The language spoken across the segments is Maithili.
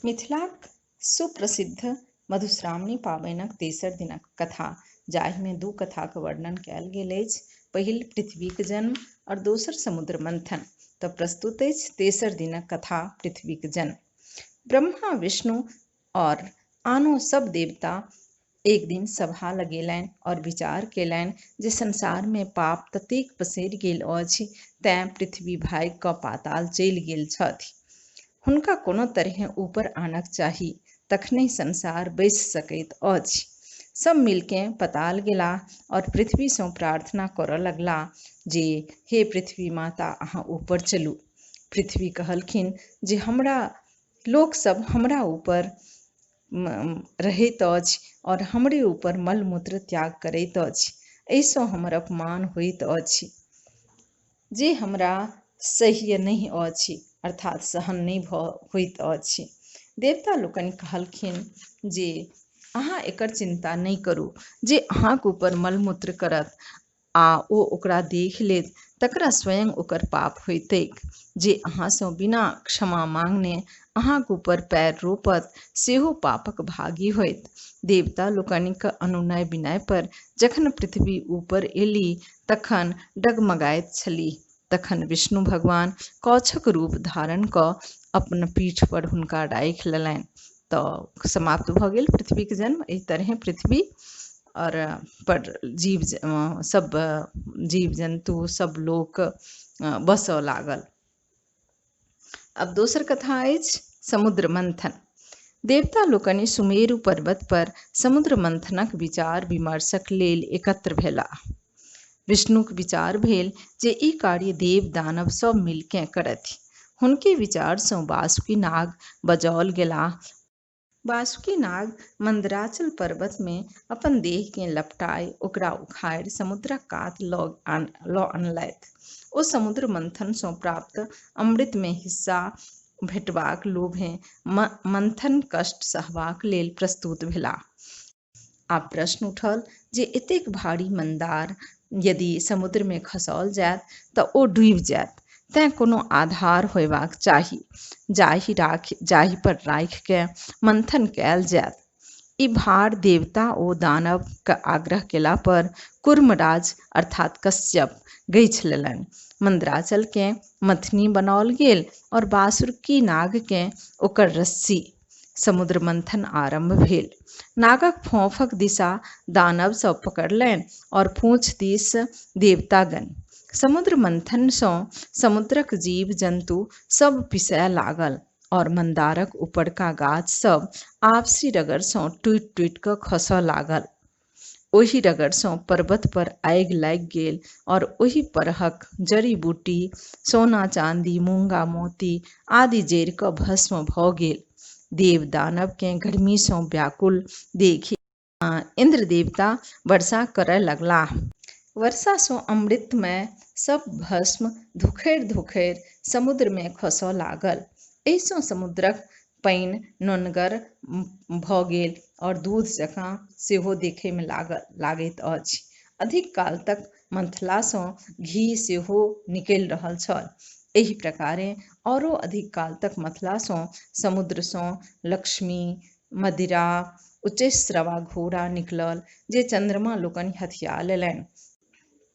मिथिलाक सुप्रसिद्ध मधुश्रावणी पाबनिक तेसर दिनक कथा, जाहिमे दू कथाक वर्णन कयल गेल अछि, पहिल पृथ्वीक जन्म और दोसर समुद्र मंथन। तऽ प्रस्तुत अछि तेसर दिनक कथा, पृथ्वीक जन्म। ब्रह्मा, विष्णु और आनो सब देवता एक दिन सभा लगेलनि और विचार केलनि जे संसार में पाप ततेक पसरि गेल अछि, तें पृथ्वी भागि कऽ पाताल चलि गेल छथि। हुनका कोनो तरहे ऊपर आनक चाही, तखने संसार बचि सकैत अछि। सब मिलके पताल गेलाह और पृथ्वी सँ प्रार्थना करऽ लगलाह जे हे पृथ्वी माता, अहाँ ऊपर चलू। पृथ्वी कहलखिन जे हमरा लोक सब हमरा ऊपर रहैत अछि और हमरे ऊपर मलमूत्र त्याग करैत अछि, एहिसँ हमर अपमान होइत अछि, जे हमरा सह्य नहि अछि, अर्थात सहन नहि होइत अछि। देवता लोकनि कहलखिन जे अहाँ एकर चिंता नहि करू, जे अहाँक ऊपर मलमूत्र करत आ ओ ओकरा देख लेत तकरा स्वयं ओकर पाप होइतैक। जे अहाँसँ बिना क्षमा मांगने अहाँक ऊपर पैर रोपत सेहो पापक भागी होइत। देवता लोकनिक अनुनय विनय पर जखन पृथ्वी ऊपर एली तखन डगमगाइत छलीह। तखन विष्णु भगवान कौछक रूप धारण कऽ अपन पीठ पर हुनका राखि लेलनि। तऽ समाप्त भऽ गेल पृथ्वीक जन्म। एहि तरहे पृथ्वी और पर सब जीव जंतु सब लोक बसऽ लागल। अब दोसर कथा अछि समुद्र मंथन। देवता लोकनि सुमेरु पर्वत पर समुद्र मंथनक विचार विमर्शक लेल एकत्र भेलाह। विष्णुक विचार भेल जे ई कार्य देव दानव सब मिलकेँ करथि। हुनके विचार सँ वासुकी नाग बजाओल गेलाह। वासुकी नाग मंदराचल पर्वत में अपन देह के लपटाइ ओकरा उखाड़ि समुद्रक कात लऽ अनलथि। ओ समुद्र मंथन सँ प्राप्त अमृत में हिस्सा भेटबाक लोभे मंथन कष्ट सहबाक लेल प्रस्तुत भेलाह। आब प्रश्न उठल जे एतेक भारी मंदार यदि समुद्र में खसाओल जायत तऽ ओ डूबि जायत, तें कोनो आधार होयबाक चाही जाहि पर राखि के मंथन कयल जायत। ई भार देवता ओ दानव के आग्रह केला पर कूर्मराज अर्थात कश्यप गछि लेलनि। मंदराचल के मथनी बनाओल गेल और वासुकी नाग के ओकर रस्सी। समुद्र मंथन आरंभ भेल। नागक फोफक दिशा दानव सब पकड़लनि और पूँछ दिस देवतागण। समुद्र मंथन सँ समुद्रक जीव जंतु सब पिसय लागल और मंदारक ऊपरका गाछ सब आपसी रगड़ सँ टूटि टूटि कऽ खसऽ लागल। ओहि रगड़ सँ पर्वत पर आगि लागि गेल और ओहि परहक जड़ी बूटी, सोना चांदी, मूंगा मोती आदि जरि कऽ भस्म भऽ गेल। देव दानव के गर्मी सँ व्याकुल देखि इंद्र देवता वर्षा करय लगलाह। वर्षा सँ अमृतमय सब भस्म धुखरि धुखरि समुद्र में खसऽ लागल। एहि सँ समुद्रक पानि नोनगर भऽ गेल और दूध जकाँ सेहो देखय में लागैत अछि। अधिक काल तक मंथला सँ घी सेहो निकलि रहल छल। एहि प्रकारे औरो अधिक काल तक मथला सँ समुद्र सँ लक्ष्मी, मदिरा, उच्चैःस्रवा घोड़ा निकलल जे चंद्रमा लोकनि हथिया लेलनि।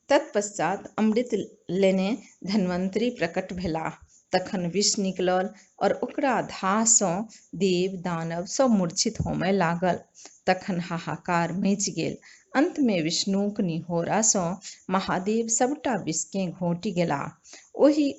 तत्पश्चात अमृत लेने धन्वंतरी प्रकट भेलाह। तखन विष निकलल और ओकरा धाह सँ देव दानव सब मूर्छित होमय लागल। तखन हाहाकार मचि गेल। अंत में विष्णुक निहोरा सँ महादेव सबटा विष के घोंटि गेलाह।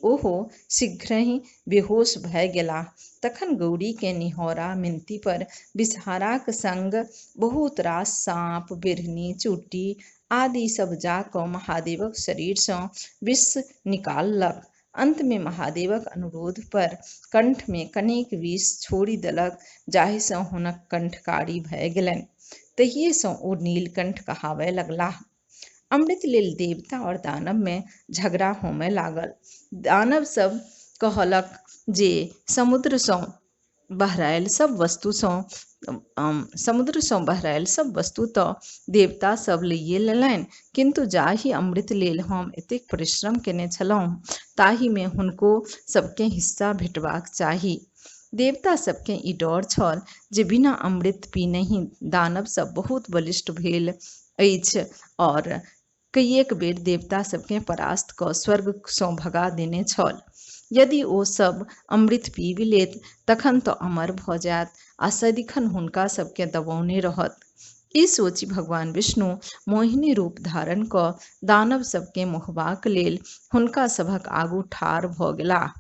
ओहो शीघ्रहि बेहोश भय गेलाह। तखन गौरी के निहोरा मिनती पर विषहाराक संग बहुत रास साँप, बिरहनी, चूटी आदि सब जा कऽ महादेवक शरीर सँ विष निकाललक। अंत में महादेवक अनुरोध पर कंठ में कनेक विष छोड़ि देलक, जाहि सँ हुनक कंठ कारी भय गेलनि। तहिये सँ ओ नीलकंठ कहावय लगलाह। अमृत लेल देवता और दानव में झगड़ा होमय लागल। दानव सब कहलक जे समुद्र सँ बहरायल सब वस्तु तऽ देवता सब लइए लेलनि, किंतु जाहि अमृत लेल हम एतेक परिश्रम केने छलहुँ ताहि में हुनको सबके हिस्सा भेटबाक चाही। देवता सबके ई डर छल जे बिना अमृत पीनहि दानव सब बहुत बलिष्ठ भेल अछि और कईएक बेर देवता सबके परास्त कऽ स्वर्ग सँ भगा देने छल। यदि ओ सब अमृत पीबि लेत तखन तऽ अमर भऽ जायत आ सदिखन हुनका सबके दबौने रहत। ई सोचि भगवान विष्णु मोहिनी रूप धारण कऽ दानव सबके मोहबाक लेल हुनका सभक आगू ठाढ़ भऽ गेलाह।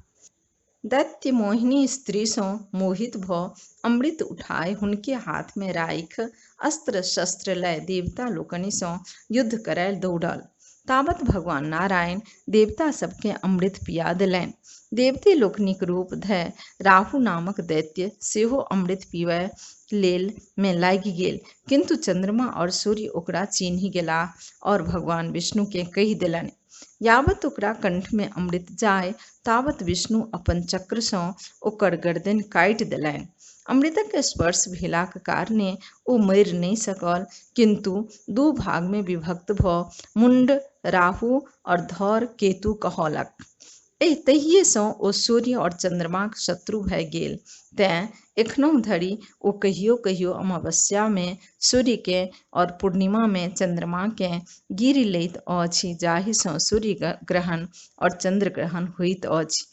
दैत्य मोहिनी स्त्री सँ मोहित भऽ अमृत उठाय हुनके हाथ में राखि अस्त्र शस्त्र लय देवता लोकनि सँ युद्ध करय दौड़ल। ताबत भगवान नारायण देवता सबके अमृत पिया देलनि। देवते लोकनिक रूप धरि राहु नामक दैत्य सेहो अमृत पीबय लेल में लागि गेल, किंतु चंद्रमा और सूर्य ओकरा चिन्हि गेलाह और भगवान विष्णु के कहि देलनि, यावत ओकरा कंठ में अमृत जाय तावत विष्णु अपन चक्र सँ ओकर गर्दन काटि देलनि। अमृतक स्पर्श भेलाक कारणे ओ मरि नहि सकल, किंतु दू भाग में विभक्त भऽ मुंड राहु और धर केतु कहलक। तहिये सँ ओ सूर्य और चंद्रमाक शत्रु भऽ गेल। तेँ एखनहुँ धरि ओ कहियो कहियो अमावस्या में सूर्य के और पूर्णिमा में चंद्रमा के गिरि लैत अछि, जाहि सँ सूर्य ग्रहण और चंद्र ग्रहण होइत अछि।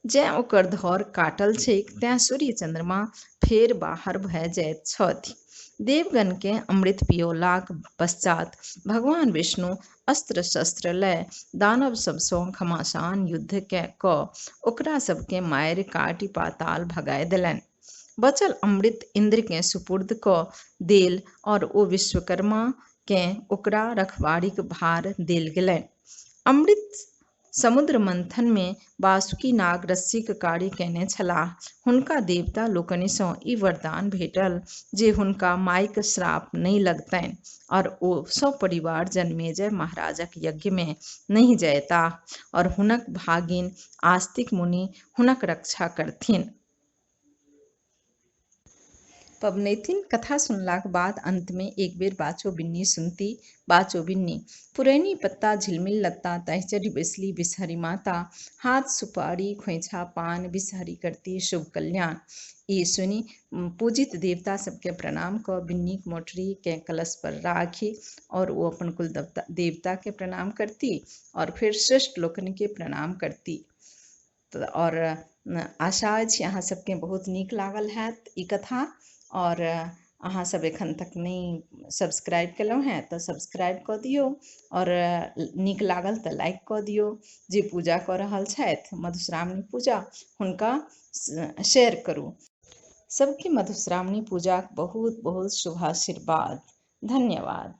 जेँ ओकर धर काटल छैक तेँ सूर्य चंद्रमा फेर बाहर भऽ जाइत छथि। देवगण के अमृत पियौलाक पश्चात भगवान विष्णु अस्त्र शस्त्र लय दानव सब सँ घमासान युद्ध कऽ ओकरा सबके मारि काटि पाताल भगाय देलनि। बचल अमृत इंद्र के सुपुर्द कऽ देल और ओ विश्वकर्मा केँ ओकरा रखवारीक भार देल गेलनि। अमृत समुद्र मंथन में वासुकी नाग रस्सीक कार्य कयने छलाह। हुनका देवता लोकनि सँ ई वरदान भेटल जे हुनका मायक श्राप नहि लगतनि और ओ सपरिवार जनमेजय महाराजक यज्ञ में नहि जयताह और हुनक भागिन आस्तिक मुनि हुनक रक्षा करथिन। पबनैतिन कथा सुनलाक बाद अंत में एक बेर बाछो बिन्नी सुनती। बाछो बिन्नी, पुरैनी पत्ता झिलमिल लत्ता तहि चढ़ि बैसली बिषहरी माता, हाथ सुपारी खोइछा पान बिषहरी करती शुभ कल्याण। ई सुनि पूजित देवता सबके प्रणाम कऽ बिन्नीक मोटरी के कलश पर राखी और ओ अपन कुल देवता के प्रणाम करती और फिर श्रेष्ठ लोकनि के प्रणाम करती। और आशा अछि अहाँ सबके बहुत नीक लागल हैत ई कथा। और अहाँ सब एखन तक नहीं सब्सक्राइब केलहुँ हैं तऽ सब्सक्राइब कऽ दियौ और नीक लागल तऽ लाइक कऽ दियौ। जे पूजा कऽ रहल छथि मधुश्रावणी पूजा हुनका शेयर करू। सबके मधुश्रावणी पूजाक बहुत बहुत शुभाशीर्वाद। धन्यवाद।